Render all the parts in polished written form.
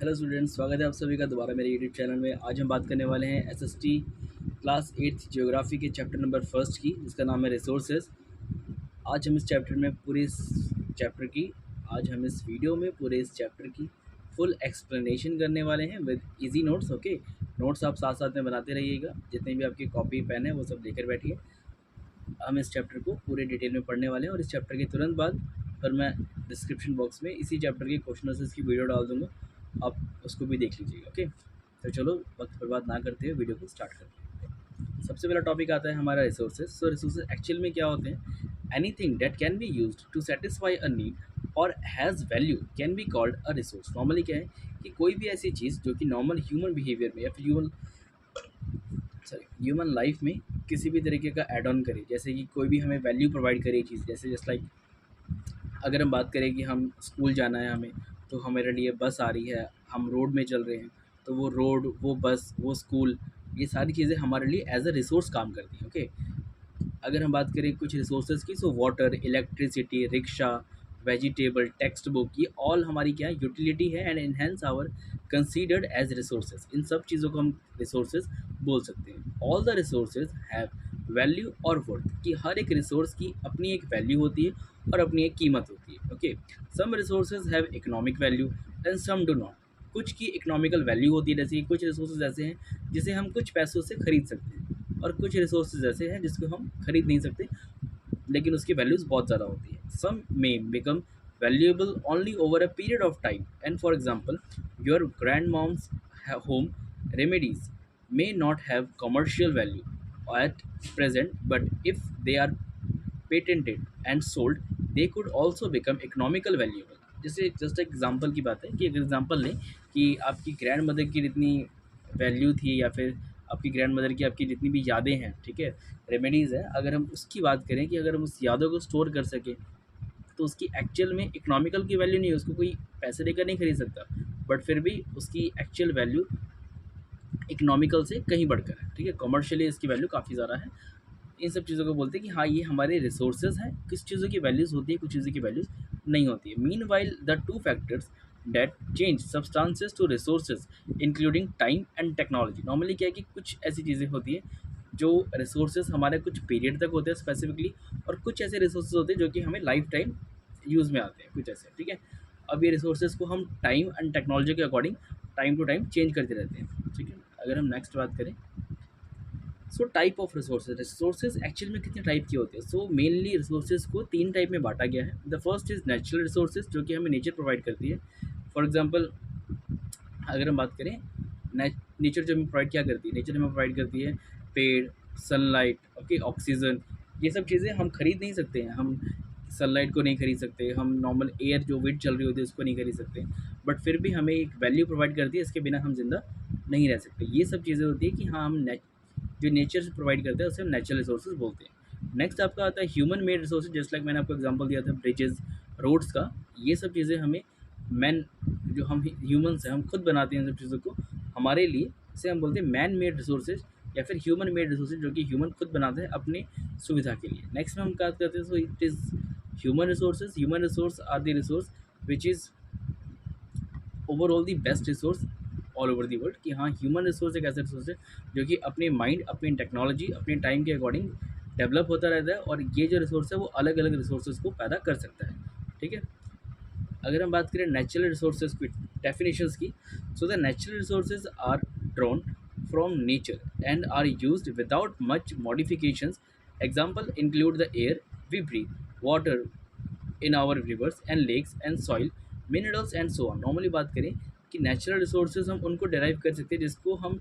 Hello students, स्वागत है आप सभी का दोबारा मेरे यूट्यूब चैनल में। आज हम बात करने वाले हैं एसएसटी क्लास 8 ज्योग्राफी के चैप्टर नंबर फर्स्ट की, जिसका नाम है रिसोर्सेज। आज हम इस चैप्टर में पूरे इस चैप्टर की आज हम इस वीडियो में पूरे इस चैप्टर की फुल एक्सप्लेनेशन करने वाले हैं with easy notes. Okay, notes आप साथ साथ में बनाते रहिएगा। जितने भी आपके कॉपी पेन है वो सब लेकर बैठिए। हम इस चैप्टर को पूरे डिटेल में पढ़ने वाले हैं और इस चैप्टर के तुरंत बाद पर मैं डिस्क्रिप्शन बॉक्स में इसी चैप्टर के क्वेश्चन आंसर्स की वीडियो डाल दूंगा, आप उसको भी देख लीजिएगा। ओके, तो चलो वक्त बर्बाद ना करते हुए वीडियो को स्टार्ट करते हैं। सबसे पहला टॉपिक आता है हमारा रिसोर्सेज। सो रिसोर्सेज एक्चुअल में क्या होते हैं? Anything that can be used to satisfy a need और has value can be called a resource. Normally क्या है कि कोई भी ऐसी चीज़ जो कि नॉर्मल ह्यूमन बिहेवियर में या फिर ह्यूमन लाइफ में किसी भी तरीके का एड ऑन करे, जैसे कि कोई भी हमें वैल्यू प्रोवाइड करे चीज़, जैसे जस्ट लाइक अगर हम बात करें कि हम स्कूल जाना है हमें, तो हमारे लिए बस आ रही है, हम रोड में चल रहे हैं, तो वो रोड, वो बस, वो स्कूल, ये सारी चीज़ें हमारे लिए एज अ रिसोर्स काम करती हैं। ओके, अगर हम बात करें कुछ रिसोर्सेज की, so water, electricity, rickshaw, vegetable, text book, ये ऑल हमारी क्या है, यूटिलिटी है and enhance our considered as resources. इन सब चीज़ों को हम रिसोर्सेज बोल सकते हैं। All the resources have value और वर्थ, कि हर एक रिसोर्स की अपनी एक वैल्यू होती है और अपनी एक कीमत होती है। Okay, some resources have economic value and some do not. कुछ की इकोनॉमिकल वैल्यू होती है, जैसे कि कुछ रिसोर्सेज ऐसे हैं जिसे हम कुछ पैसों से खरीद सकते हैं, और कुछ रिसोर्सेज ऐसे हैं जिसको हम खरीद नहीं सकते लेकिन उसकी वैल्यूज़ बहुत ज़्यादा होती है। Some may become valuable only over a period of time, and for example your grand mom's home remedies may not have commercial value at present, but if they are patented and sold, they could also become economical valuable। जैसे just एक example की बात है कि एक example लें कि आपकी ग्रैंड मदर की जितनी वैल्यू थी, या फिर आपकी ग्रैंड मदर की आपकी जितनी भी यादें हैं, ठीक है, रेमेडीज़ है, अगर हम उसकी बात करें कि अगर हम उस यादों को स्टोर कर सकें, तो उसकी एक्चुअल में इकोनॉमिकल की वैल्यू नहीं है, उसको कोई पैसे देकर नहीं खरीद सकता, बट फिर भी उसकी एक्चुअल वैल्यू इकोनॉमिकल से कहीं बढ़कर है। ठीक है, कमर्शियली इसकी वैल्यू काफ़ी ज़्यादा है। इन सब चीज़ों को बोलते हैं कि हाँ, ये हमारे रिसोर्सेज हैं। कुछ चीज़ों की वैल्यूज़ होती है, कुछ चीज़ों की वैल्यूज़ नहीं होती है। Meanwhile the two factors that change substances to resources including time and technology. Normally क्या है कि कुछ ऐसी चीज़ें होती हैं जो रिसोर्सेज हमारे कुछ पीरियड तक होते हैं स्पेसिफिकली, और कुछ ऐसे रिसोर्सेज होते हैं जो कि हमें लाइफ टाइम यूज़ में आते हैं, कुछ ऐसे। ठीक है, अब ये रिसोर्सेज को हम टाइम एंड टेक्नोलॉजी के according time to time change करते रहते हैं। ठीक है, अगर हम नेक्स्ट बात करें, so type of resources. Resources actual में कितने टाइप के होते हैं? सो मेनली रिसोर्सेज को तीन टाइप में बांटा गया है। The first is natural resources, जो कि हमें नेचर प्रोवाइड करती है। फॉर एग्जांपल अगर हम बात करें, नेचर जो हमें प्रोवाइड क्या करती है, नेचर हमें प्रोवाइड करती है पेड़, सनलाइट, ओके, ऑक्सीजन। ये सब चीज़ें हम खरीद नहीं सकते हैं। हम सनलाइट को नहीं खरीद सकते, हम नॉर्मल एयर जो विंड चल रही होती है उसको नहीं खरीद सकते, बट फिर भी हमें एक वैल्यू प्रोवाइड करती है, इसके बिना हम जिंदा नहीं रह सकते। ये सब चीज़ें होती है कि हाँ, हम जो नेचर से प्रोवाइड करते हैं उसे हम नेचुरल रिसोर्सेज बोलते हैं। नेक्स्ट आपका आता है human made resources, just like मैंने आपको एग्जांपल दिया था ब्रिजेस, रोड्स का। ये सब चीज़ें हमें मैन, जो हम ह्यूमन्स हैं, हम खुद बनाते हैं इन सब चीज़ों को हमारे लिए, इसे हम बोलते हैं मैन मेड रिसोर्सेज या फिर ह्यूमन मेड रिसोर्सेज, जो कि ह्यूमन खुद बनाते हैं अपने सुविधा के लिए। नेक्स्ट में हम बात करते हैं, so it is human resources. Human resource are the resource which is overall the best resource all over the world. कि हाँ, ह्यूमन रिसोर्स एक ऐसा रिसोर्स है जो कि अपने माइंड, अपनी टेक्नोलॉजी, अपने टाइम के अकॉर्डिंग डेवलप होता रहता है, और ये जो रिसोर्स है वो अलग अलग रिसोर्सेज को पैदा कर सकता है। ठीक है, अगर हम बात करें नेचुरल रिसोर्सेज की डेफिनेशंस की, so the natural resources are drawn from nature and are used without much modifications. Examples include the air we breathe, water in our rivers and lakes and soil, minerals and so on. Normally बात करें कि natural resources हम उनको derive कर सकते हैं जिसको हम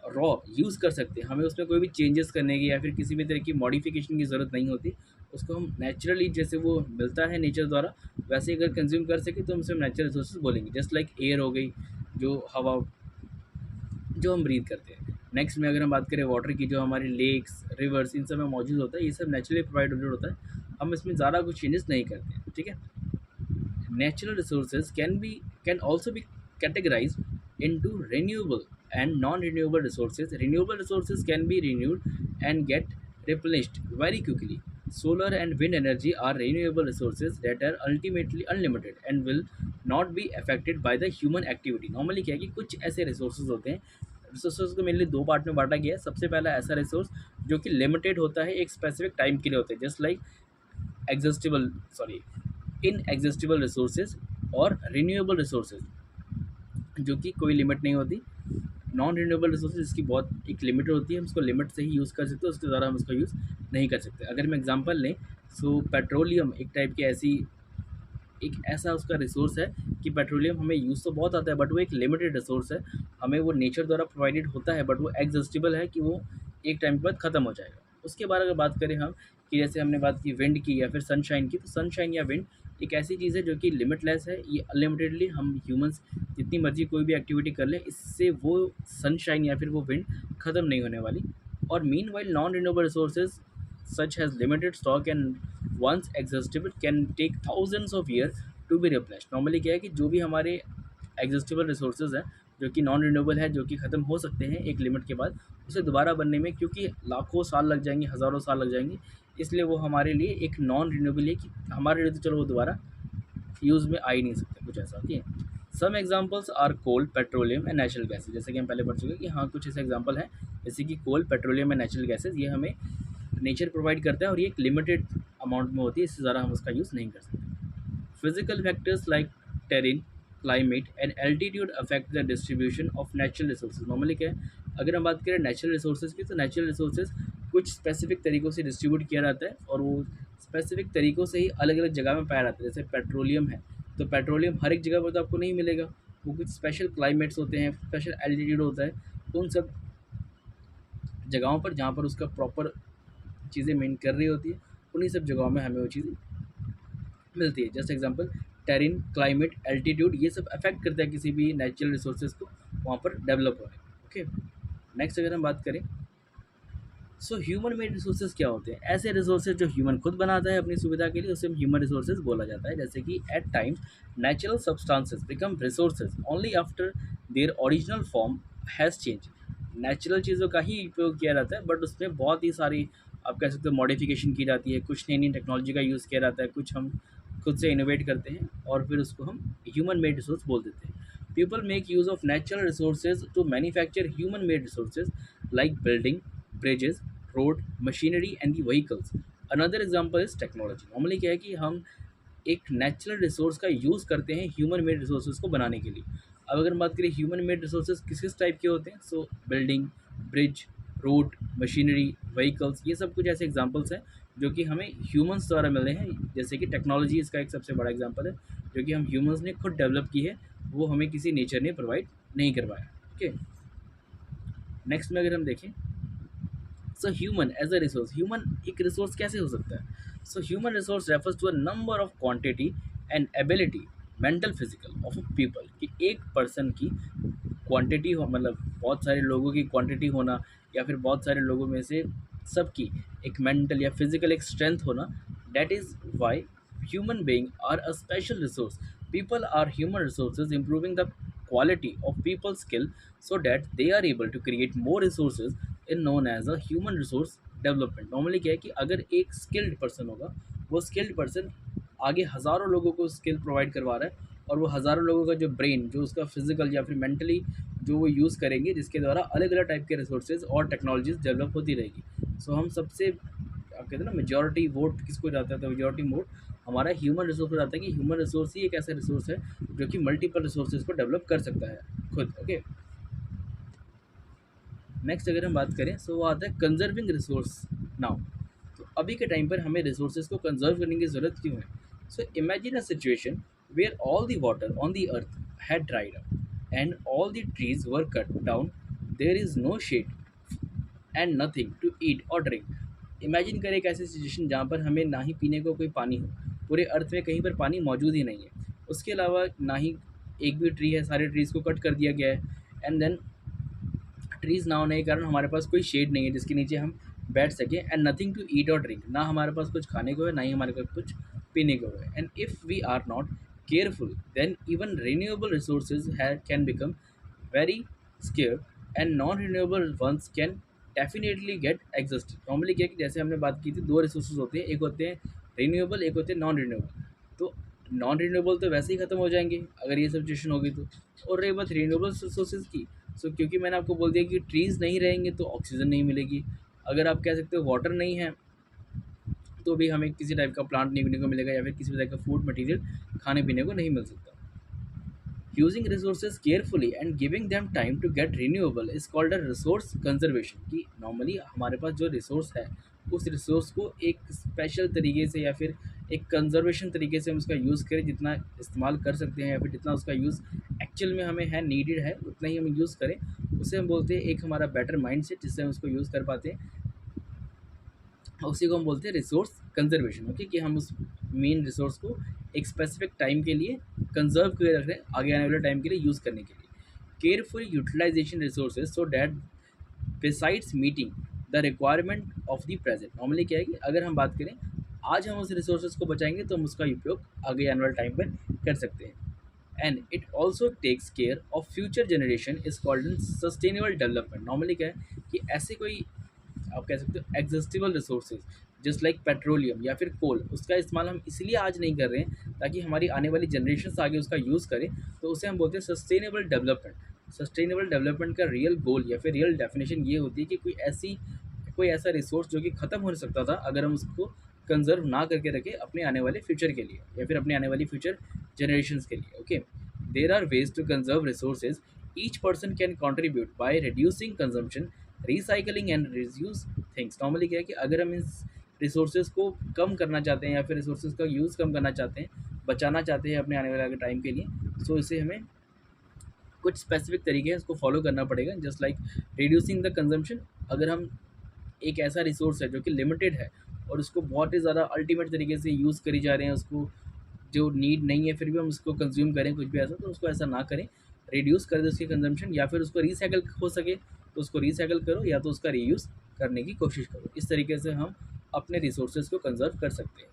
रॉ यूज़ कर सकते हैं, हमें उसमें कोई भी चेंजेस करने की या फिर किसी भी तरह की मॉडिफिकेशन की ज़रूरत नहीं होती। उसको हम नेचुरली जैसे वो मिलता है नेचर द्वारा, वैसे ही अगर कंज्यूम कर सके तो हम उसे नेचुरल रिसोर्सेज बोलेंगे। जस्ट लाइक एयर हो गई, जो हवा जो हम ब्रीथ करते हैं। नेक्स्ट में अगर हम बात करें वाटर की, जो हमारे लेक्स, रिवर्स, इन सब में मौजूद होता है, ये सब नेचुरली प्रोवाइडेड होता है, हम इसमें ज़्यादा कुछ चेंजेस नहीं करते हैं। ठीक है, natural resources can also be categorized into renewable and non-renewable resources. Renewable resources can be renewed and get replenished very quickly, Solar and wind energy are renewable resources that are ultimately unlimited and will not be affected by the human activity. Normally क्या है कि कुछ ऐसे resources होते हैं, resources को mainly दो part में बांटा गया है. सबसे पहला ऐसा रिसोर्स जो कि लिमिटेड होता है, एक स्पेसिफिक टाइम के लिए होता है, just like exhaustible sorry in exhaustible resources और रिन्यूएबल रिसोर्सेज जो कि कोई लिमिट नहीं होती. नॉन रिन्यूएबल रिसोर्सेज इसकी बहुत एक लिमिट होती है, हम उसको लिमिट से ही यूज़ कर सकते हैं, उसके द्वारा हम उसका यूज़ नहीं कर सकते. अगर हम एग्जांपल लें, सो पेट्रोलियम एक टाइप की ऐसी एक ऐसा उसका रिसोर्स है कि पेट्रोलियम हमें यूज़ तो बहुत आता है, बट वो एक लिमिटेड रिसोर्स है. हमें वो नेचर द्वारा प्रोवाइडेड होता है, बट वो एग्जॉस्टिबल है कि वो एक टाइम के बाद ख़त्म हो जाएगा. उसके बाद अगर बात करें हम, कि जैसे हमने बात की विंड की या फिर सनशाइन की, तो सनशाइन या विंड एक ऐसी चीज़ है जो कि लिमिटलेस है. ये अनलिमिटेडली हम ह्यूमंस जितनी मर्जी कोई भी एक्टिविटी कर लें, इससे वो सनशाइन या फिर वो विंड ख़त्म नहीं होने वाली. और mean while non renewable resources such has limited stock and once exhaustible can take thousands of years to be replaced. Normally क्या है कि जो भी हमारे एग्जिस्टेबल रिसोर्सेज हैं जो कि नॉन रिन्यूएबल है, जो कि ख़त्म हो सकते हैं एक लिमिट के बाद, उसे दोबारा बनने में क्योंकि लाखों साल लग जाएंगे, हज़ारों साल लग जाएंगे, इसलिए वो हमारे लिए एक नॉन रिन्यूएबल है कि हमारे लिए तो चलो वो दोबारा यूज़ में आ ही नहीं सकते, कुछ ऐसा. ठीक है. Some examples are coal, petroleum and natural gases. जैसे कि हम पहले पढ़ चुके हैं कि हाँ कुछ ऐसे एग्जाम्पल हैं, जैसे कि कोल, पेट्रोलियम एंड नेचुरल गैसेज, ये हमें नेचर प्रोवाइड करता है और ये एक लिमिटेड अमाउंट में होती है, इससे ज़्यादा हम उसका यूज़ नहीं कर सकते. Physical factors like टेरिन, climate and altitude affect the distribution of natural resources. Normally क्या है, अगर हम बात करें नेचुरल रिसोर्सेज की, तो नेचुरल रिसोर्सेज कुछ स्पेसिफिक तरीक़ों से डिस्ट्रीब्यूट किया जाता है और वो स्पेसिफिक तरीक़ों से ही अलग अलग जगह में पाया जाता है. जैसे पेट्रोलियम है, तो पेट्रोलियम हर एक जगह पर तो आपको नहीं मिलेगा, वो कुछ स्पेशल क्लाइमेट्स होते हैं, स्पेशल एल्टीट्यूड होता है, तो उन सब जगहों पर जहाँ पर उसका प्रॉपर चीज़ें मेन कर रही होती है, उन्हीं सब जगहों में हमें वो चीज़ें मिलती है. जस्ट एग्जांपल, टेरिन, क्लाइमेट, एल्टीट्यूड, ये सब अफेक्ट करता है किसी भी नेचुरल रिसोर्सेज को वहाँ पर डेवलप होने. ओके. नेक्स्ट अगर हम बात करें, सो ह्यूमन मेड रिसोर्सेज क्या होते हैं? ऐसे रिसोर्सेज जो ह्यूमन खुद बनाता है अपनी सुविधा के लिए, उसे ह्यूमन रिसोर्सेज बोला जाता है. जैसे कि at times natural substances become resources only after their original form has change. Natural चीज़ों का ही उपयोग किया जाता है, बट उसमें बहुत ही सारी आप कह सकते हो मॉडिफिकेशन की जाती है, कुछ नई नई टेक्नोलॉजी का यूज़ किया जाता है, कुछ हम खुद से इनोवेट करते हैं और फिर उसको हम ह्यूमन मेड रिसोर्स बोल देते हैं. People make use of natural resources to manufacture human made resources like building, bridges, road, machinery and the vehicles. Another example is technology. Normally क्या है कि हम एक नेचुरल रिसोर्स का यूज़ करते हैं ह्यूमन मेड रिसोर्सेज को बनाने के लिए. अब अगर हम बात करें ह्यूमन मेड रिसोर्सेज किस किस टाइप के होते हैं, सो building, bridge, road, machinery, vehicles, ये सब कुछ ऐसे एग्जांपल्स हैं जो कि हमें ह्यूमंस द्वारा मिले हैं. जैसे कि टेक्नोलॉजी इसका एक सबसे बड़ा एग्जांपल है जो कि हम ह्यूमंस ने खुद डेवलप की है, वो हमें किसी नेचर ने प्रोवाइड नहीं करवाया. ओके. नेक्स्ट में अगर हम देखें, so human as a resource, human एक रिसोर्स कैसे हो सकता है? So human resource refers to a number of quantity and ability mental physical of a people, कि एक पर्सन की क्वांटिटी हो, मतलब बहुत सारे लोगों की क्वांटिटी होना, या फिर बहुत सारे लोगों में से सबकी एक मेंटल या फिजिकल एक स्ट्रेंथ होना. That is why human being are a special resource. People are human resources improving the quality of people's skill so that they are able to create more resources in known as a human resource development. Normally क्या है कि अगर एक skilled person होगा, वो skilled person आगे हज़ारों लोगों को स्किल प्रोवाइड करवा रहा है, और वो हज़ारों लोगों का जो ब्रेन, जो उसका फिजिकल या फिर मेंटली जो वो यूज़ करेंगे, जिसके द्वारा अलग अलग टाइप के रिसोर्सेज और टेक्नोलॉजीज डेवलप होती रहेगी. सो हम सबसे आप कहते हैं ना मेजॉरिटी वोट किसको जाता है, तो मेजॉरिटी वोट हमारा ह्यूमन रिसोर्स को जाता है कि ह्यूमन रिसोर्स ही एक ऐसा रिसोर्स है जो कि मल्टीपल रिसोर्सेज को डेवलप कर सकता है खुद. ओके. नेक्स्ट अगर हम बात करें, सो वो आता है कंजर्विंग रिसोर्स नाउ. तो अभी के टाइम पर हमें रिसोर्सेज को कंजर्व करने की ज़रूरत क्यों है? So imagine a situation where all the water on the earth had dried up and all the trees were cut down, there is no shade and nothing to eat और drink. Imagine करें एक ऐसी situation जहाँ पर हमें ना ही पीने को कोई पानी हो, पूरे अर्थ में कहीं पर पानी मौजूद ही नहीं है, उसके अलावा ना ही एक भी ट्री है, सारे ट्रीज़ को कट कर दिया गया है, एंड देन ट्रीज़ ना होने के कारण हमारे पास कोई शेड नहीं है जिसके नीचे हम बैठ सकें, एंड नथिंग टू ईट और ड्रिंक, ना हमारे पास कुछ खाने को है, ना ही हमारे पास कुछ पीने को है. And if we are not careful then even renewable resources can become very scarce and non-renewable ones can definitely get exhaust. Normally क्या है कि जैसे हमने बात की थी, दो रिसोर्सेज होते हैं, एक होते हैं रीन्यूएबल, एक होते हैं नॉन रीन्यूएबल। तो नॉन रीन्यूएबल तो वैसे ही ख़त्म हो जाएंगे अगर ये सब सिचुएशन होगी तो। और रही बात रीन्यूएबल रिसोर्सेज की, सो क्योंकि मैंने आपको बोल दिया कि ट्रीज़ नहीं रहेंगे तो ऑक्सीजन नहीं मिलेगी, अगर आप कह सकते हो वाटर नहीं है तो भी हमें किसी टाइप का प्लांट नहीं पीने को मिलेगा, या फिर किसी भी टाइप का फूड मटेरियल खाने पीने को नहीं मिल सकता। Using resources carefully and giving them time to get renewable is called a resource conservation. कि नॉर्मली हमारे पास जो रिसोर्स है उस रिसोर्स को एक स्पेशल तरीके से या फिर एक कंजर्वेशन तरीके से हम उसका यूज़ करें, जितना इस्तेमाल कर सकते हैं या फिर जितना उसका यूज़ एक्चुअल में हमें है, नीडेड है, उतना ही हम यूज़ करें। उसे हम बोलते हैं एक हमारा बेटर माइंड सेट, जिससे हम उसको यूज़ कर पाते हैं। उसी को हम बोलते हैं रिसोर्स कंजर्वेशन। ओके, कि हम उस मेन रिसोर्स को एक स्पेसिफिक टाइम के लिए कंजर्व करके रख रहे हैं, आगे आने वाले टाइम के लिए यूज़ करने के लिए। Careful utilisation resources so that besides meeting the requirement of the present. Normally क्या है कि अगर हम बात करें आज हम उस रिसोर्सेज को बचाएंगे तो हम उसका उपयोग आगे आने वाले टाइम पर कर सकते हैं। And it also takes care of future generation is called sustainable development. Normally क्या है कि ऐसे कोई आप कह सकते हो exhaustible resources just like petroleum या फिर कोल, उसका इस्तेमाल हम इसलिए आज नहीं कर रहे हैं ताकि हमारी आने वाली जनरेशन आगे उसका यूज़ करें, तो उसे हम बोलते हैं सस्टेनेबल डेवलपमेंट। सस्टेनेबल डेवलपमेंट का रियल गोल या फिर रियल डेफिनेशन ये होती है कि कोई ऐसा रिसोर्स जो कि ख़त्म हो सकता था, अगर हम उसको कंजर्व ना करके रखें अपने आने वाले फ्यूचर के लिए या फिर अपने आने वाली फ्यूचर जनरेशन के लिए। Okay, there are ways to conserve resources each person can contribute by reducing consumption, recycling and reduce things. Normally क्या है कि अगर हम इस रिसोर्सेज को कम करना चाहते हैं या फिर रिसोर्सेज का यूज़ कम करना चाहते हैं, बचाना चाहते हैं अपने आने वाले टाइम के लिए, सो इसे हमें कुछ स्पेसिफिक तरीके हैं उसको फॉलो करना पड़ेगा। Just like reducing the consumption, अगर हम एक ऐसा रिसोर्स है जो कि लिमिटेड है और उसको बहुत ही ज़्यादा अल्टीमेट तरीके से यूज़ करी जा रहे हैं, उसको जो नीड नहीं है फिर भी हम उसको कंज्यूम करें कुछ भी ऐसा, तो उसको ऐसा ना करें, रिड्यूस कर दे उसकी कंजम्पशन, या फिर उसको रिसाइकल हो सके तो उसको रिसाइकल करो या तो उसका रीयूज़ करने की कोशिश करो। इस तरीके से हम अपने रिसोर्सेज को कंजर्व कर सकते हैं।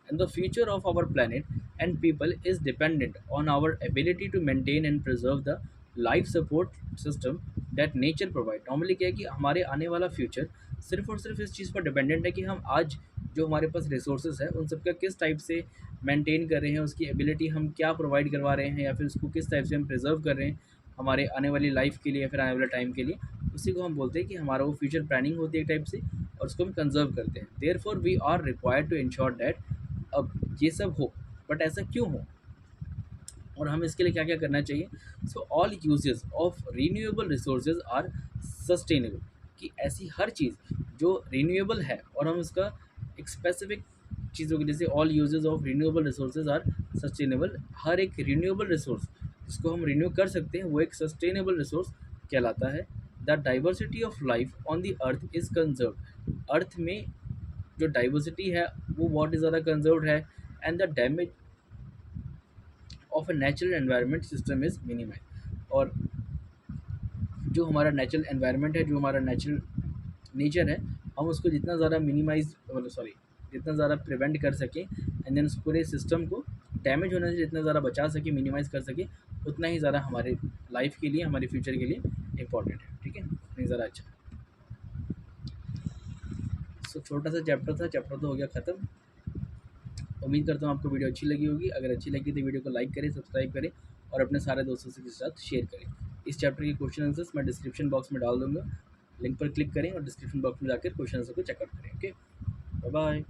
And the future of our planet and people is dependent on our ability to maintain and preserve the life support system that nature provide. Normally क्या है कि हमारे आने वाला फ्यूचर सिर्फ और सिर्फ इस चीज़ पर डिपेंडेंट है कि हम आज जो हमारे पास रिसोर्सेज है उन सबका किस टाइप से मेंटेन कर रहे हैं, उसकी एबिलिटी हम क्या प्रोवाइड करवा रहे हैं, या फिर उसको किस टाइप से हम प्रिजर्व कर रहे हैं हमारे आने वाली लाइफ के लिए या फिर आने वाले टाइम के लिए। उसी को हम बोलते हैं कि हमारा वो फ्यूचर प्लानिंग होती है एक टाइप से, और उसको हम कंजर्व करते हैं। Therefore we are required to ensure that, अब ये सब हो बट ऐसा क्यों हो और हमें इसके लिए क्या क्या करना चाहिए। So all uses of renewable resources are sustainable. कि ऐसी हर चीज़ जो रीन्यूएबल है और हम उसका एक स्पेसिफिक चीज़ों की, जैसे all uses of renewable resources are sustainable, हर एक रीन्यूएबल रिसोर्स जिसको हम रिन्यू कर सकते हैं वो एक सस्टेनेबल रिसोर्स कहलाता है। The diversity of life on the earth is conserve. Earth में जो डाइवर्सिटी है वो बहुत ही ज़्यादा कंजर्व्ड है। And the damage of a natural environment system is minimise. और जो हमारा नेचुरल एनवायरनमेंट है, जो हमारा नेचर है, हम उसको जितना ज़्यादा मिनिमाइज मतलब सॉरी जितना ज़्यादा प्रिवेंट कर सकें एंड देन उस पूरे सिस्टम को डैमेज होने से जितना ज़्यादा बचा सके, मिनिमाइज़ कर सके, उतना ही ज़्यादा हमारे लाइफ के लिए, हमारे फ्यूचर के लिए इंपॉर्टेंट है। ठीक है, उतनी ज़्यादा अच्छा। सो छोटा सा चैप्टर था, चैप्टर तो हो गया ख़त्म। उम्मीद करता हूँ आपको वीडियो अच्छी लगी होगी। अगर अच्छी लगी तो वीडियो को लाइक करें, सब्सक्राइब करें और अपने सारे दोस्तों के साथ शेयर करें। इस चैप्टर के क्वेश्चन आंसर्स मैं डिस्क्रिप्शन बॉक्स में डाल दूँगा, लिंक पर क्लिक करें और डिस्क्रिप्शन बॉक्स में जाकर क्वेश्चन आंसर को चेकआउट करें। Okay, bye bye.